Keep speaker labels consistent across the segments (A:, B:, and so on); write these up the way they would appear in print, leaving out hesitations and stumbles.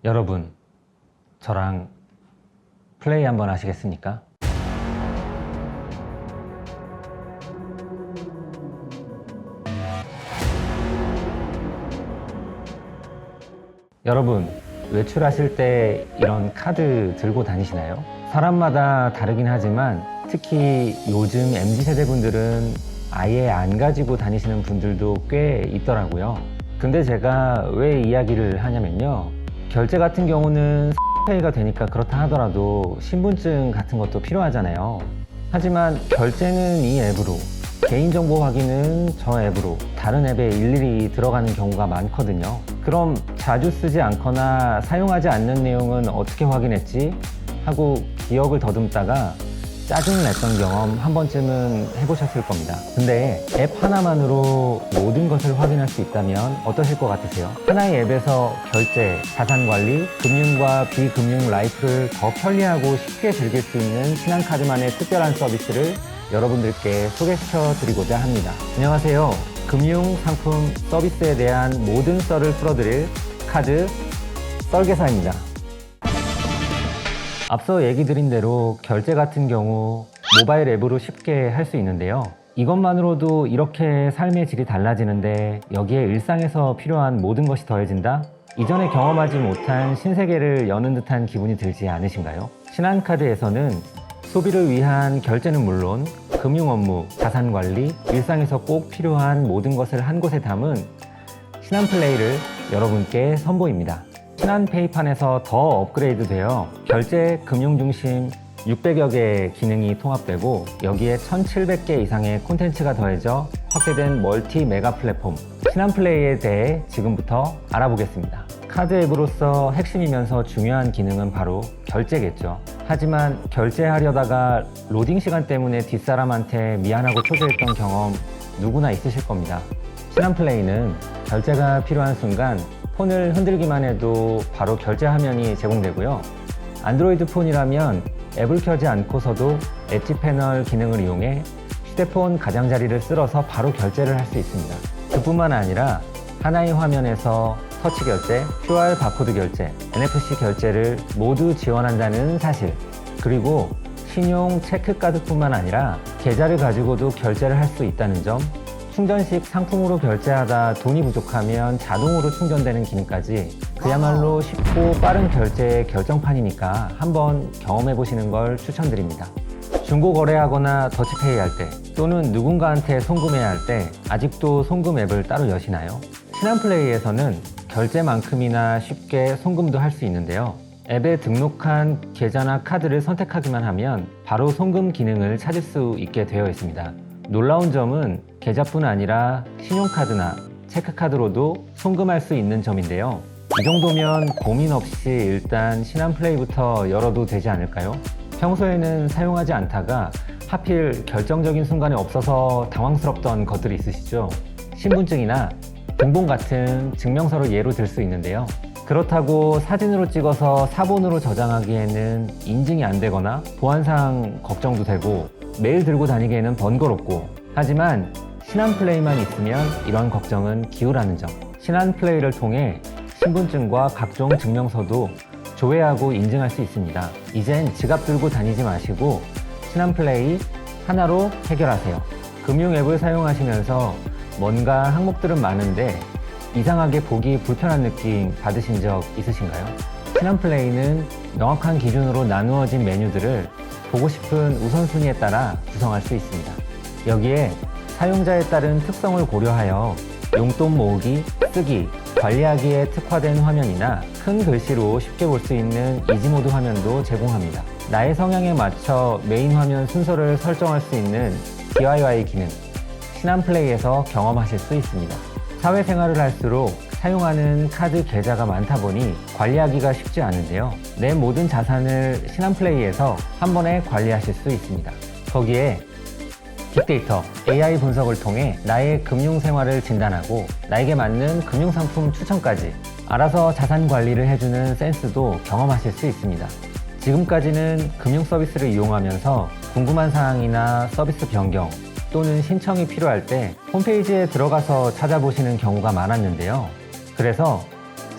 A: 여러분, 저랑 플레이 한번 하시겠습니까? 여러분, 외출하실 때 이런 카드 들고 다니시나요? 사람마다 다르긴 하지만 특히 요즘 MZ세대 분들은 아예 안 가지고 다니시는 분들도 꽤 있더라고요. 근데 제가 왜 이야기를 하냐면요, 결제 같은 경우는 페이가 되니까 그렇다 하더라도 신분증 같은 것도 필요하잖아요. 하지만 결제는 이 앱으로, 개인정보 확인은 저 앱으로, 다른 앱에 일일이 들어가는 경우가 많거든요. 그럼 자주 쓰지 않거나 사용하지 않는 내용은 어떻게 확인했지? 하고 기억을 더듬다가 짜증냈던 경험 한 번쯤은 해보셨을 겁니다. 근데 앱 하나만으로 모든 것을 확인할 수 있다면 어떠실 것 같으세요? 하나의 앱에서 결제, 자산관리, 금융과 비금융 라이프를 더 편리하고 쉽게 즐길 수 있는 신한카드만의 특별한 서비스를 여러분들께 소개시켜 드리고자 합니다. 안녕하세요. 금융 상품 서비스에 대한 모든 썰을 풀어드릴 카드 썰개사입니다. 앞서 얘기 드린 대로 결제 같은 경우 모바일 앱으로 쉽게 할 수 있는데요. 이것만으로도 이렇게 삶의 질이 달라지는데 여기에 일상에서 필요한 모든 것이 더해진다? 이전에 경험하지 못한 신세계를 여는 듯한 기분이 들지 않으신가요? 신한카드에서는 소비를 위한 결제는 물론 금융 업무, 자산 관리, 일상에서 꼭 필요한 모든 것을 한 곳에 담은 신한플레이를 여러분께 선보입니다. 신한페이판에서 더 업그레이드되어 결제, 금융 중심 600여 개의 기능이 통합되고 여기에 1700개 이상의 콘텐츠가 더해져 확대된 멀티 메가 플랫폼 신한플레이에 대해 지금부터 알아보겠습니다. 카드 앱으로서 핵심이면서 중요한 기능은 바로 결제겠죠. 하지만 결제하려다가 로딩 시간 때문에 뒷사람한테 미안하고 초조했던 경험 누구나 있으실 겁니다. 신한플레이는 결제가 필요한 순간 폰을 흔들기만 해도 바로 결제 화면이 제공되고요. 안드로이드 폰이라면 앱을 켜지 않고서도 엣지 패널 기능을 이용해 휴대폰 가장자리를 쓸어서 바로 결제를 할 수 있습니다. 그뿐만 아니라 하나의 화면에서 터치 결제, QR 바코드 결제, NFC 결제를 모두 지원한다는 사실, 그리고 신용 체크카드뿐만 아니라 계좌를 가지고도 결제를 할 수 있다는 점, 충전식 상품으로 결제하다 돈이 부족하면 자동으로 충전되는 기능까지 그야말로 쉽고 빠른 결제의 결정판이니까 한번 경험해 보시는 걸 추천드립니다. 중고 거래하거나 더치페이 할 때 또는 누군가한테 송금해야 할 때 아직도 송금 앱을 따로 여시나요? 신한플레이에서는 결제만큼이나 쉽게 송금도 할 수 있는데요. 앱에 등록한 계좌나 카드를 선택하기만 하면 바로 송금 기능을 찾을 수 있게 되어 있습니다. 놀라운 점은 계좌뿐 아니라 신용카드나 체크카드로도 송금할 수 있는 점인데요. 이 정도면 고민 없이 일단 신한플레이부터 열어도 되지 않을까요? 평소에는 사용하지 않다가 하필 결정적인 순간에 없어서 당황스럽던 것들이 있으시죠? 신분증이나 등본 같은 증명서를 예로 들 수 있는데요. 그렇다고 사진으로 찍어서 사본으로 저장하기에는 인증이 안 되거나 보안상 걱정도 되고 매일 들고 다니기에는 번거롭고, 하지만 신한플레이만 있으면 이런 걱정은 기우라는 점. 신한플레이를 통해 신분증과 각종 증명서도 조회하고 인증할 수 있습니다. 이젠 지갑 들고 다니지 마시고 신한플레이 하나로 해결하세요. 금융 앱을 사용하시면서 뭔가 항목들은 많은데 이상하게 보기 불편한 느낌 받으신 적 있으신가요? 신한플레이는 명확한 기준으로 나누어진 메뉴들을 보고 싶은 우선순위에 따라 구성할 수 있습니다. 여기에 사용자에 따른 특성을 고려하여 용돈 모으기, 쓰기, 관리하기에 특화된 화면이나 큰 글씨로 쉽게 볼 수 있는 이지모드 화면도 제공합니다. 나의 성향에 맞춰 메인 화면 순서를 설정할 수 있는 DIY 기능, 신한플레이에서 경험하실 수 있습니다. 사회생활을 할수록 사용하는 카드 계좌가 많다 보니 관리하기가 쉽지 않은데요. 내 모든 자산을 신한플레이에서 한 번에 관리하실 수 있습니다. 거기에 빅데이터, AI 분석을 통해 나의 금융생활을 진단하고 나에게 맞는 금융상품 추천까지 알아서 자산 관리를 해주는 센스도 경험하실 수 있습니다. 지금까지는 금융 서비스를 이용하면서 궁금한 사항이나 서비스 변경 또는 신청이 필요할 때 홈페이지에 들어가서 찾아보시는 경우가 많았는데요. 그래서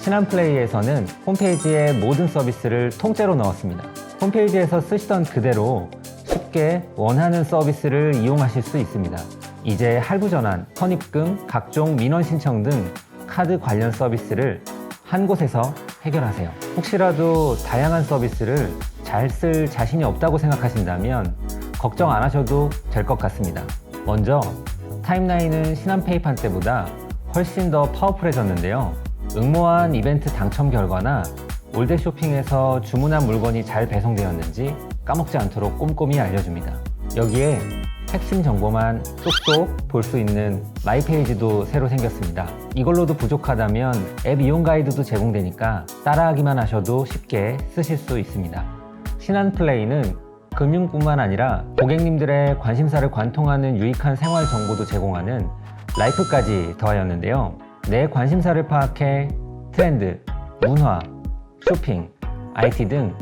A: 신한플레이에서는 홈페이지에 모든 서비스를 통째로 넣었습니다. 홈페이지에서 쓰시던 그대로 쉽게 원하는 서비스를 이용하실 수 있습니다. 이제 할부 전환, 선입금, 각종 민원 신청 등 카드 관련 서비스를 한 곳에서 해결하세요. 혹시라도 다양한 서비스를 잘 쓸 자신이 없다고 생각하신다면 걱정 안 하셔도 될 것 같습니다. 먼저 타임라인은 신한페이판 때보다 훨씬 더 파워풀해졌는데요. 응모한 이벤트 당첨 결과나 올드 쇼핑에서 주문한 물건이 잘 배송되었는지 까먹지 않도록 꼼꼼히 알려줍니다. 여기에 핵심 정보만 쏙쏙 볼 수 있는 마이 페이지도 새로 생겼습니다. 이걸로도 부족하다면 앱 이용 가이드도 제공되니까 따라하기만 하셔도 쉽게 쓰실 수 있습니다. 신한플레이는 금융뿐만 아니라 고객님들의 관심사를 관통하는 유익한 생활 정보도 제공하는 라이프까지 더하였는데요. 내 관심사를 파악해 트렌드, 문화, 쇼핑, IT 등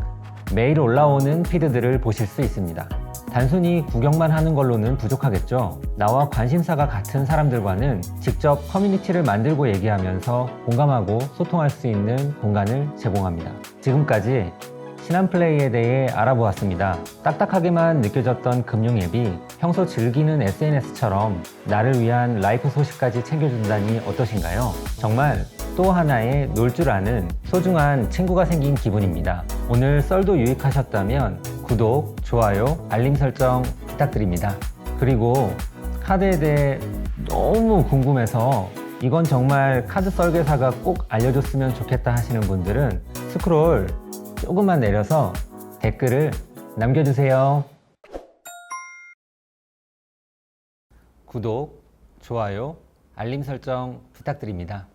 A: 매일 올라오는 피드들을 보실 수 있습니다. 단순히 구경만 하는 걸로는 부족하겠죠. 나와 관심사가 같은 사람들과는 직접 커뮤니티를 만들고 얘기하면서 공감하고 소통할 수 있는 공간을 제공합니다. 지금까지 신한플레이에 대해 알아보았습니다. 딱딱하게만 느껴졌던 금융 앱이 평소 즐기는 SNS처럼 나를 위한 라이프 소식까지 챙겨준다니 어떠신가요? 정말 또 하나의 놀 줄 아는 소중한 친구가 생긴 기분입니다. 오늘 썰도 유익하셨다면 구독, 좋아요, 알림 설정 부탁드립니다. 그리고 카드에 대해 너무 궁금해서 이건 정말 카드 설계사가 꼭 알려줬으면 좋겠다 하시는 분들은 스크롤 조금만 내려서 댓글을 남겨주세요. 구독, 좋아요, 알림 설정 부탁드립니다.